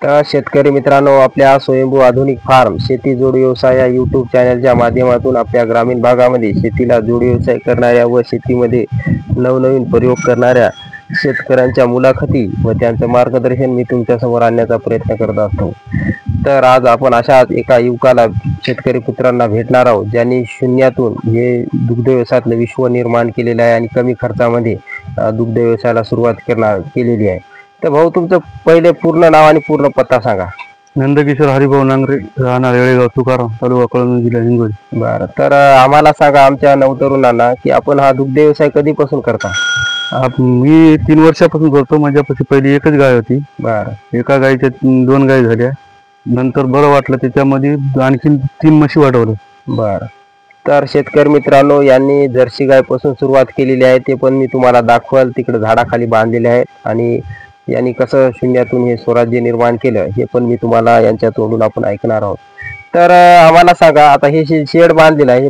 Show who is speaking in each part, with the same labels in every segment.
Speaker 1: तर शेतकरी मित्रांनो, आपल्या स्वयंभू आधुनिक फार्म शेती जोड व्यवसाय या यूट्यूब चॅनलच्या माध्यमातून आपल्या ग्रामीण भागामध्ये शेतीला जोड व्यवसाय करणाऱ्या व शेतीमध्ये नवनवीन प्रयोग करणाऱ्या शेतकऱ्यांच्या मुलाखती व त्यांचं मार्गदर्शन मी तुमच्या समोर आणण्याचा प्रयत्न करत असतो. तर आज आपण अशाच एका युवकाला शेतकरी पुत्रांना भेटणार आहोत, ज्यांनी शून्यातून हे दुग्ध व्यवसायातलं विश्व निर्माण केलेलं आहे आणि कमी खर्चामध्ये दुग्ध व्यवसायाला सुरुवात केलेली आहे. तर भाऊ, तुमचं पहिले पूर्ण नाव आणि पूर्ण पत्ता सांगा.
Speaker 2: नंदकिशोर हरिभाऊ नांगरे, राहणार येळेगाव, तुकाराम, तालुका कळवण, जिल्हा हिंगोली.
Speaker 1: बरं, तर आम्हाला सांगा, आमच्या नवतरुणांना, की आपण हा दुग्ध व्यवसाय कधीपासून करता?
Speaker 2: मी 3 वर्षापासून करतो. माझ्यापाशी पहिली एकच गाय होती.
Speaker 1: बरं.
Speaker 2: एका गायीच्या 2 गाय झाल्या. नंतर बरं वाटलं, त्याच्यामध्ये आणखीन 3 म्हशी वाढवल्या.
Speaker 1: बरं, तर शेतकरी मित्रांनो, यांनी जर्सी गायपासून सुरुवात केलेली आहे. ते पण मी तुम्हाला दाखवाल, तिकडे झाडाखाली बांधलेले आहेत. आणि यांनी कसं शून्यातून हे स्वराज्य निर्माण केलं हे पण मी तुम्हाला यांच्या तोंडून आपण ऐकणार आहोत. तर आम्हाला सांगा, आता हे शेड बांधलेलं आहे, हे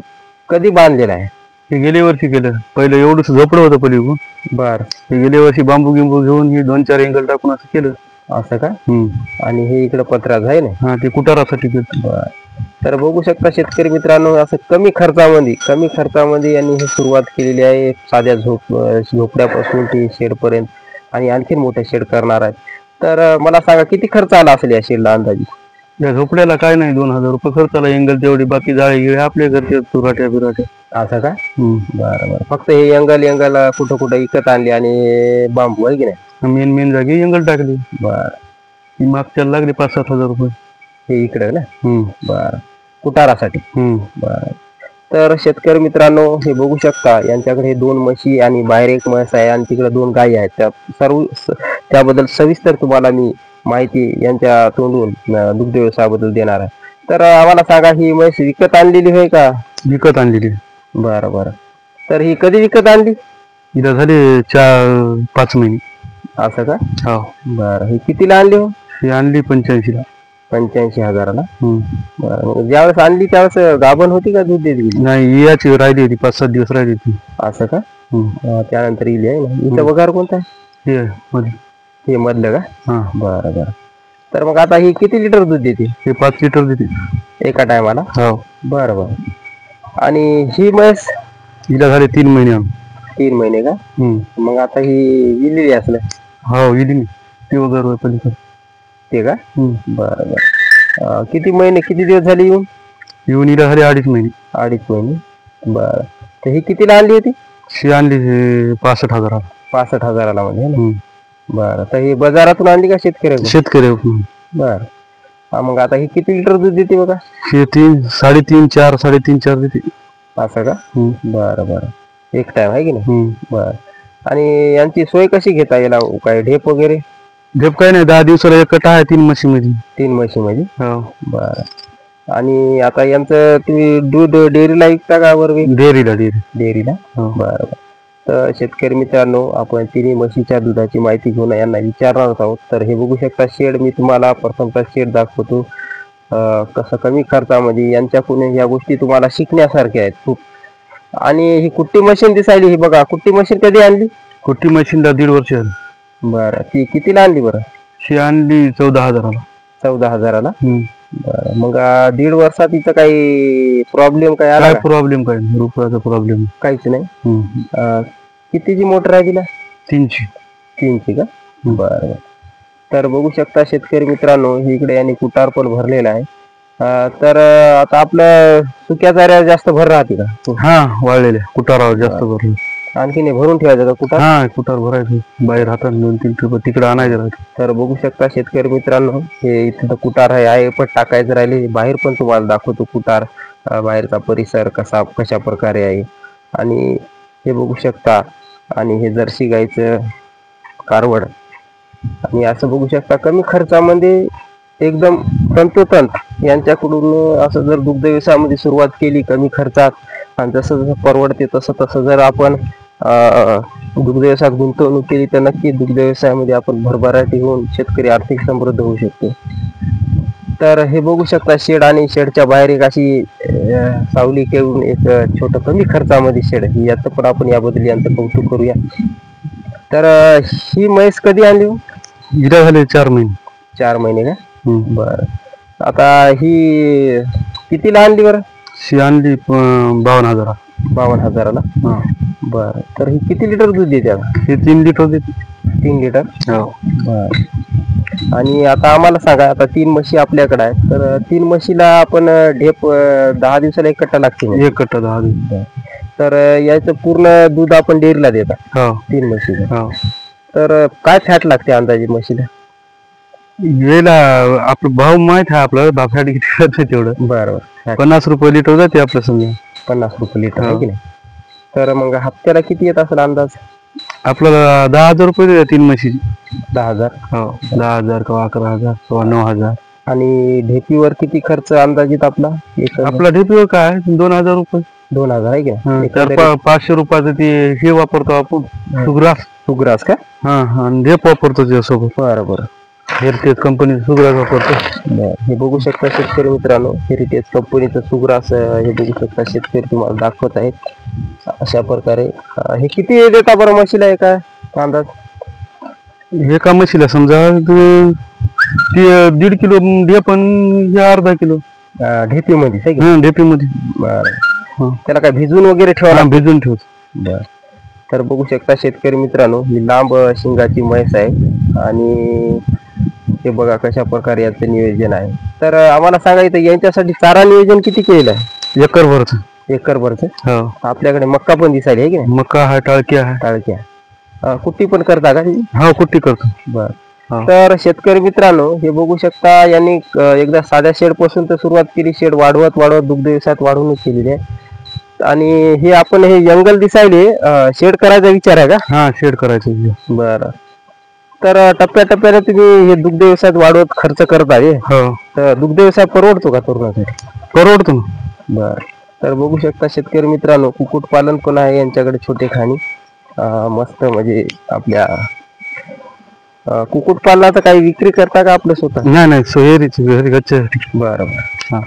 Speaker 1: कधी बांधलेलं आहे?
Speaker 2: हे गेल्या वर्षी केलं. पहिलं एवढंच झोपडं होतं पलीकडून.
Speaker 1: बरं.
Speaker 2: हे गेल्या वर्षी बांबू गिंबू घेऊन हे 2-4 एंगल टाकून असं केलं.
Speaker 1: असं का? आणि हे इकडं पत्र्याचं आहे ना?
Speaker 2: हा, ते कुटारासाठी केलं.
Speaker 1: बरं, तर बघू शकता शेतकरी मित्रांनो, असं कमी खर्चामध्ये यांनी ही सुरुवात केलेली आहे. साध्या झोपड्यापासून ते शेडपर्यंत आणि आणखीन मोठे शेड करणार आहेत. तर मला सांगा, किती खर्च आला असेल या शेडला अंदाजे?
Speaker 2: या झोपड्याला काय नाही, 2000 रुपये खर्च आला. एंगल तेवढी, बाकी जाळे गिळे आपल्या घरचे, तुराट्या बिराट्या.
Speaker 1: असं का? बरं. फक्त हे एंगल कुठं कुठं विकत आणली आणि बांबू आहे की नाही?
Speaker 2: मेन जागी एंगल टाकली.
Speaker 1: बरं.
Speaker 2: ती मागच्याला लागली 5-7 हजार रुपये.
Speaker 1: हे इकडे ना? बरं, कुटारासाठी. बरं, तर शेतकरी मित्रांनो, हे बघू शकता, यांच्याकडे 2 म्हशी आणि बाहेर 1 म्हैस आहे आणि तिकडे 2 गायी आहेत. त्याबद्दल सविस्तर तुम्हाला मी माहिती यांच्या तोंडून दुग्ध व्यवसायाबद्दल देणार आहे. तर आम्हाला सांगा, ही म्हैस विकत आणलेली आहे का?
Speaker 2: विकत आणलेली.
Speaker 1: बरं. तर ही कधी विकत आणली?
Speaker 2: हिला झाले 4-5 महिने.
Speaker 1: असं का?
Speaker 2: हो.
Speaker 1: बरं, ही कितीला आणली हो?
Speaker 2: ही आणली 85ला.
Speaker 1: 85,000ला? बरं, ज्यावेळेस आणली त्यावेळेस गाभण होती का दूध देत गेली?
Speaker 2: नाही, याची राहिली होती, 5-7 दिवस राहिली होती.
Speaker 1: असं का? त्यानंतर इली आहे ना? इथं वगार कोणता आहे? हे मधलं का? बरं. तर मग आता ही किती लिटर दूध देते?
Speaker 2: हे 5 लिटर देते
Speaker 1: एका टायमाला?
Speaker 2: हो.
Speaker 1: बरं. आणि ही म्हैस?
Speaker 2: हिला झाले 3 महिने.
Speaker 1: 3 महिने का? मग आता ही इलेली असलं?
Speaker 2: हो, इली. ते वगैरे पलीकडे
Speaker 1: ते का? बरं. किती दिवस झाले येऊन?
Speaker 2: हिला झाले 2.5 महिने.
Speaker 1: 2.5 महिने. बरं, तर ही कितीला आणली होती?
Speaker 2: शी आणली 65,000ला.
Speaker 1: 65,000ला म्हणजे ना? बरं, तर ही बाजारातून आणली का शेतकरी? बरं. मग आता ही किती लिटर दूध देते बघा?
Speaker 2: हे 3.5-4 देते.
Speaker 1: असं का? बरं. एक टाइम आहे की नाही? बरं. आणि यांची सोय कशी घेता येईल? काय ढेप वगैरे?
Speaker 2: ढेप काय नाही, 10 दिवसाला एक कटा आहे 3 म्हशीमध्ये.
Speaker 1: 3 म्हशीमध्ये?
Speaker 2: हो.
Speaker 1: बरं. आणि आता यांचं तुम्ही दूध डेअरीला विकता का? डेअरीला. बरं. तर शेतकरी मित्रांनो, आपण 3 म्हशीच्या दुधाची माहिती घेऊन यांना विचारणार आहोत. तर हे बघू शकता शेड, मी तुम्हाला प्रथमतः शेड दाखवतो. कसं कमी खर्चामध्ये यांच्याकडून या गोष्टी तुम्हाला शिकण्यासारख्या आहेत खूप. आणि ही कुट्टी मशीन दिसायली, ही बघा, कुट्टी मशीन कधी आणली?
Speaker 2: कुट्टी मशीनला 1.5 वर्ष झाली.
Speaker 1: बरं, ती कितीला आणली बरं?
Speaker 2: शी आणली 14,000ला.
Speaker 1: 14,000ला? बरं. मग 1.5 वर्षात इथं काही प्रॉब्लेम काय आला?
Speaker 2: प्रॉब्लेम काय नाही, रुपयाचा प्रॉब्लेम
Speaker 1: काहीच नाही. कितीची मोटर आहे तिला? 3ची का? बरं. तर बघू शकता शेतकरी मित्रांनो, इकडे यांनी कुटार पण भरलेला आहे. तर आता आपलं सुक्या चाऱ्या जास्त भर राहते का?
Speaker 2: वाळलेल्या कुटारावर जास्त भरलं.
Speaker 1: आणखीन भरून ठेवायचं का कुटार?
Speaker 2: कुटार भरायचं, बाहेर हातात 2-3 ट्रिप तिकडे आणायचं राहते.
Speaker 1: तर बघू शकता शेतकरी मित्रांनो, हे इथं कुटार आहे पण टाकायचं राहिले. बाहेर पण तुम्हाला दाखवतो कुटार, बाहेरचा परिसर कशा प्रकारे आहे. आणि हे बघू शकता, आणि हे जर्सी गाईचं कारवड. आणि असं बघू शकता, कमी खर्चामध्ये एकदम तंतोतंत यांच्याकडून असं जर दुग्ध व्यवसायामध्ये सुरुवात केली कमी खर्चात, आणि जसं परवडते तसं जर आपण दुग्ध व्यवसायात गुंतवणूक केली, तर नक्की दुग्ध व्यवसायामध्ये आपण भरभराटी होऊन शेतकरी आर्थिक समृद्ध होऊ शकतो. तर हे बघू शकता शेड, आणि शेडच्या बाहेर एक अशी सावली घेऊन एक छोटं कमी खर्चामध्ये शेड, याचं पण आपण याबद्दल यांचं कौतुक करूया. तर ही म्हैस कधी आणली?
Speaker 2: हिला झाले 4 महिने.
Speaker 1: 4 महिने का?
Speaker 2: हम्म.
Speaker 1: बर. आता ही कितीला आणली बरं?
Speaker 2: शी आणली 52,000.
Speaker 1: 52,000ला.
Speaker 2: हा.
Speaker 1: बर. तर ही किती लिटर दूध देते आता?
Speaker 2: हे 3 लिटर देते.
Speaker 1: 3 लिटर.
Speaker 2: हो.
Speaker 1: बर. आणि आता आम्हाला सांगा, आता 3 म्हशी आपल्याकडे आहेत, तर 3 म्हशीला आपण ढेप 10 दिवसाला एक कट्टा लागते म्हणजे.
Speaker 2: 1 कट्टा 10 दिवस.
Speaker 1: तर याचं पूर्ण दूध आपण डेअरीला देता
Speaker 2: हो.
Speaker 1: 3 म्हशीला.
Speaker 2: हो.
Speaker 1: तर काय फॅट लागते अंदाजे म्हशीला?
Speaker 2: याला आपलं भाव माहित आहे, आपलं भाफॅट किती जाते तेवढं.
Speaker 1: बरोबर.
Speaker 2: 50 रुपये लिटर जाते आपलं समजा.
Speaker 1: 50 रुपये लिटर
Speaker 2: हो.
Speaker 1: आहे की नाही? तर मग हप्त्याला किती येत असेल अंदाज?
Speaker 2: आपल्याला 10,000 रुपये देतात 3 म्हशीची.
Speaker 1: 10,000.
Speaker 2: हो. 10,000 किंवा 11,000 किंवा 9,000.
Speaker 1: आणि ढेपीवर किती खर्च अंदाजित आपला?
Speaker 2: आपला ढेपीवर काय 2,000 रुपये.
Speaker 1: 2,000 आहे की नाही?
Speaker 2: 500 रुपयाचं ते हे वापरतो आपण, सुग्रास.
Speaker 1: सुग्रास का?
Speaker 2: हा. आणि ढेप वापरतो त्याच्यासोबत.
Speaker 1: बरोबर.
Speaker 2: हेरिटेज कंपनी सुग्रास वापरतो.
Speaker 1: हे बघू शकता शेतकरी मित्रांनो, हेरिटेज कंपनीचं सुग्रास हे बघू शकता शेतकरी तुम्हाला दाखवत आहेत. अशा प्रकारे हे किती देता बरं म्हशीला एका अंदाज?
Speaker 2: एका म्हशीला समजा ते 1.5 किलो ढेप आणि हे अर्धा किलो
Speaker 1: ढेपीमध्ये आहे की?
Speaker 2: ढेपीमध्ये.
Speaker 1: बरं. त्याला काय भिजून वगैरे ठेवा?
Speaker 2: भिजून ठेवतो.
Speaker 1: बर. तर बघू शकता शेतकरी मित्रांनो, ही लांब शिंगाची म्हैस आहे आणि हे बघा कशा प्रकारे याचं नियोजन आहे. तर आम्हाला सांगा, इथं यांच्यासाठी चारा नियोजन किती केलं आहे?
Speaker 2: एकरभरचं.
Speaker 1: एकरभरचं.
Speaker 2: हो.
Speaker 1: आपल्याकडे मक्का पण दिसायला आहे की नाही?
Speaker 2: मका आहे, टाळकी आहे.
Speaker 1: टाळक्या. कुट्टी पण करता का?
Speaker 2: हो, कुट्टी करतो.
Speaker 1: बर.
Speaker 2: हो.
Speaker 1: तर शेतकरी मित्रांनो, हे बघू शकता यांनी एकदा साध्या शेड पासून तर सुरुवात केली, शेड वाढवत दुग्ध व्यवसायात वाढवणूक केलेली आहे. आणि हे आपण हे जंगल दिसायले शेड करायचा विचार आहे का?
Speaker 2: हा, शेड करायचं.
Speaker 1: बरं. तर टप्प्याटप्प्याने तुम्ही हे दुग्ध व्यवसायात वाढवत खर्च करत आहे.
Speaker 2: हो.
Speaker 1: तर दुग्ध व्यवसाय परवडतो का तरुणासाठी?
Speaker 2: परवडतो.
Speaker 1: बर. तर बघू शकता शेतकरी मित्रांनो, कुक्कुटपालन पण आहे यांच्याकडे छोटे खाणी. मस्त म्हणजे आपल्या कुक्कुटपालनाचं काही विक्री करता का आपलं स्वतः?
Speaker 2: नाही, सोयरीची घरी गच्च्यासाठी.
Speaker 1: बरोबर.
Speaker 2: हा.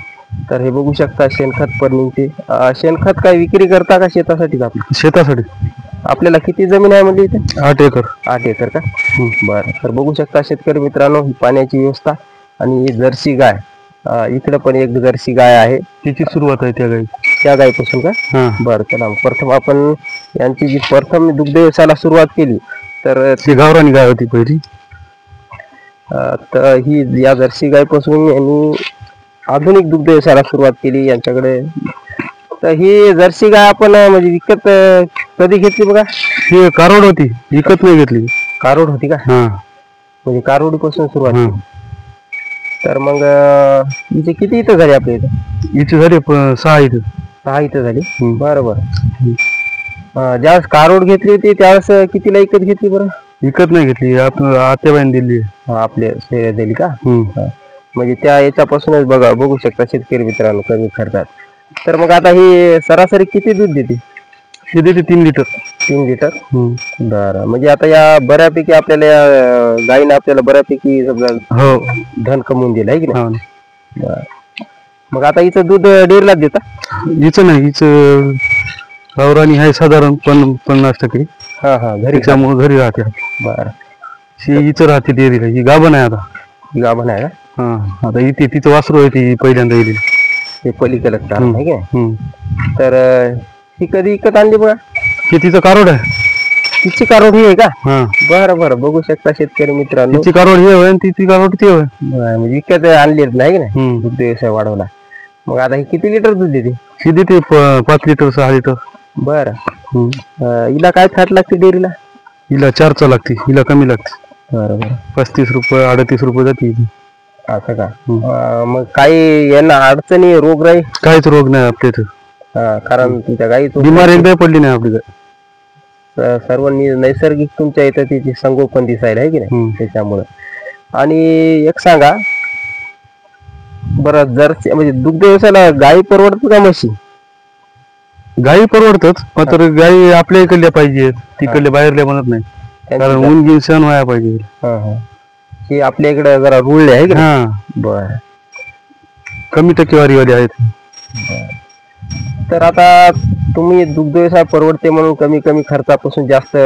Speaker 1: तर हे बघू शकता शेणखत पण निघते. शेणखत काय विक्री करता का शेतासाठी आपल्या?
Speaker 2: शेतासाठी.
Speaker 1: आपल्याला किती जमीन आहे म्हणजे इथे?
Speaker 2: 8 एकर.
Speaker 1: 8 एकर का? बरं. तर बघू शकता शेतकरी मित्रांनो, ही पाण्याची व्यवस्था आणि ही जर्सी गाय. इकडे पण एक जर्सी गाय आहे.
Speaker 2: तिची सुरुवात आहे
Speaker 1: त्या गायपासून का?
Speaker 2: हा.
Speaker 1: बरं. चला प्रथम आपण यांची जी प्रथम दुग्ध व्यवसायाला सुरुवात केली, तर
Speaker 2: ती गावरानी गाय होती पहिली.
Speaker 1: तर ही या जर्सी गायपासून यांनी आधुनिक दुग्ध व्यवसायाला सुरुवात केली यांच्याकडे. तर ही जर्सी गाय आपण म्हणजे विकत कधी घेतली बघा?
Speaker 2: ही कारोड होती, विकत नाही घेतली.
Speaker 1: कारोड होती का?
Speaker 2: हा.
Speaker 1: म्हणजे कारोडी पासून सुरुवात
Speaker 2: हा.
Speaker 1: केली. तर मग हिचे किती इथं झाली आपल्या इथं?
Speaker 2: हिची झाली 6 इथं.
Speaker 1: 6 इथं झाली. बरोबर. ज्यावेळेस कारोड घेतली होती त्यावेळेस कितीला विकत घेतली बरं?
Speaker 2: विकत नाही घेतली, आपण आत्याबाईने दिली.
Speaker 1: आपल्या दिली का? म्हणजे त्या याच्यापासूनच बघू शकता शेतकरी मित्रांनो, कमी खर्चात. तर मग आता ही सरासरी किती दूध देते?
Speaker 2: ही देते 3 लिटर.
Speaker 1: 3 लिटर. बरं. म्हणजे आता या बऱ्यापैकी आपल्याला या गायीनं आपल्याला बऱ्यापैकी समजा
Speaker 2: हो
Speaker 1: धन कमवून दिलं आहे की नाही?
Speaker 2: बरं.
Speaker 1: मग आता हिचं दूध डेअरीला देता?
Speaker 2: हिचं नाही, हिचं गावरानी आहे साधारण 50%.
Speaker 1: घरी
Speaker 2: त्याच्यामुळे घरी राहते.
Speaker 1: बरं.
Speaker 2: हिचं राहते डेअरीला. ही गाभण आहे आता.
Speaker 1: गाभण आहे का?
Speaker 2: हा. आता इथे तिचं वासरू आहे, ती पहिल्यांदा येईल.
Speaker 1: ते पलीकडे आहे की? तर ही कधी विकत आणली बघा?
Speaker 2: हे तिचं कारोड आहे.
Speaker 1: तिची कारोड ही आहे का?
Speaker 2: हा.
Speaker 1: बरं. बघू शकता शेतकरी मित्रांनो,
Speaker 2: तिची कारोड हे होय आणि तिची कारोड ती होय.
Speaker 1: म्हणजे विकत आणली नाही की नाही? दुग्ध व्यवसाय वाढवला. मग आता ही किती लिटर दूध देते?
Speaker 2: ही देते 5 लिटर 6 लिटर.
Speaker 1: बरं. हिला काय फॅट लागते डेअरीला?
Speaker 2: हिला 4 लागते, हिला कमी लागते.
Speaker 1: बरोबर.
Speaker 2: 35 रुपये 38 रुपये जाते.
Speaker 1: असं का? मग काही यांना अडचणी रोगराई?
Speaker 2: काहीच रोग नाही आपल्या इथं.
Speaker 1: कारण तुमच्या गाईचं
Speaker 2: बिमार एकदा पडली नाही आपली गाय.
Speaker 1: सर्व नैसर्गिक तुमच्या इथं तिची संगोपन दिसायला आहे की नाही? त्याच्यामुळं. आणि एक सांगा बरं, जर्सी म्हणजे दुग्ध व्यवसायाला गाई परवडतात का म्हशी?
Speaker 2: गायी परवडतात, मात्र गायी आपल्या इकडल्या पाहिजे, तिकडल्या बाहेरल्या म्हणत नाही. कारण ऊन गिन सहन व्हायला पाहिजे.
Speaker 1: हे आपल्या इकडे जरा रुळले आहे का? बर.
Speaker 2: कमी टक्केवारी वाली आहेत.
Speaker 1: तर आता तुम्ही दुग्ध व्यवसाय परवडते म्हणून कमी कमी खर्चापासून जास्त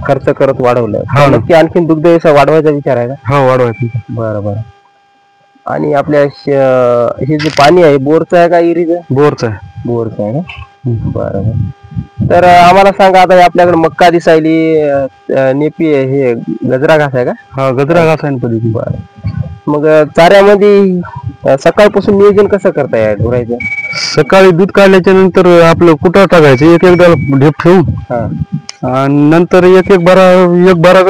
Speaker 1: खर्च करत वाढवलं,
Speaker 2: हा ना.
Speaker 1: नक्की आणखीन दुग्ध व्यवसाय वाढवायचा विचार आहे का?
Speaker 2: हा वाढवायचं.
Speaker 1: बरं बरं. आणि आपल्या हे जे पाणी आहे बोरचं आहे का इरीचं?
Speaker 2: बोरचं आहे.
Speaker 1: बोरचं आहे का? बरं बरं. तर आम्हाला सांगा, आता हे आपल्याकडे मक्का दिसायली, नेपी आहे, हे गजरा घास आहे का?
Speaker 2: हा गजरा घास आहे ना पद्धती.
Speaker 1: बरं. मग चाऱ्यामध्ये सकाळपासून नियोजन कसं करता या ढोरायचं?
Speaker 2: सकाळी दूध काढल्याच्या नंतर आपलं कुटार टाकायचं, एक एकदा ढेप ठेवून,
Speaker 1: हा.
Speaker 2: आणि नंतर एक बारा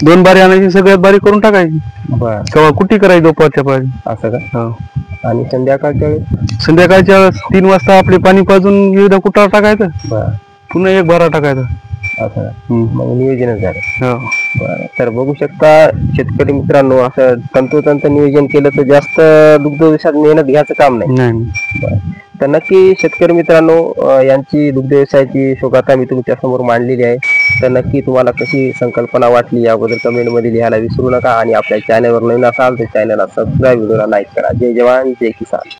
Speaker 2: दोन बारी आणायची, सगळ्यात बारीक करून टाकायची.
Speaker 1: बर.
Speaker 2: किंवा कुट्टी करायची दुपारच्या पारी.
Speaker 1: असं का?
Speaker 2: हा.
Speaker 1: आणि संध्याकाळच्या वेळेस?
Speaker 2: संध्याकाळच्या वेळेस 3 वाजता आपले पाणी पाजून एकदा कुटार टाकायचं,
Speaker 1: बर.
Speaker 2: पुन्हा एक बारा टाकायचा.
Speaker 1: असं का? मग नियोजनच झालं.
Speaker 2: हा.
Speaker 1: बरं. तर बघू शकता शेतकरी मित्रांनो, असं तंतोतंत नियोजन केलं तर जास्त दुग्ध व्यवसायात मेहनत घ्यायचं काम नाही.
Speaker 2: नाही.
Speaker 1: बरं. तर नक्की शेतकरी मित्रांनो, यांची दुग्ध व्यवसायाची शोगाथा मी तुमच्या समोर मांडलेली आहे. तर नक्की तुम्हाला कशी संकल्पना वाटली याबद्दल कमेंटमध्ये लिहायला विसरू नका. आणि आपल्या चॅनलवर नवीन असाल तर चॅनलला सबस्क्राईब, व्हिडिओला लाईक करा. जय जवान जय किसान.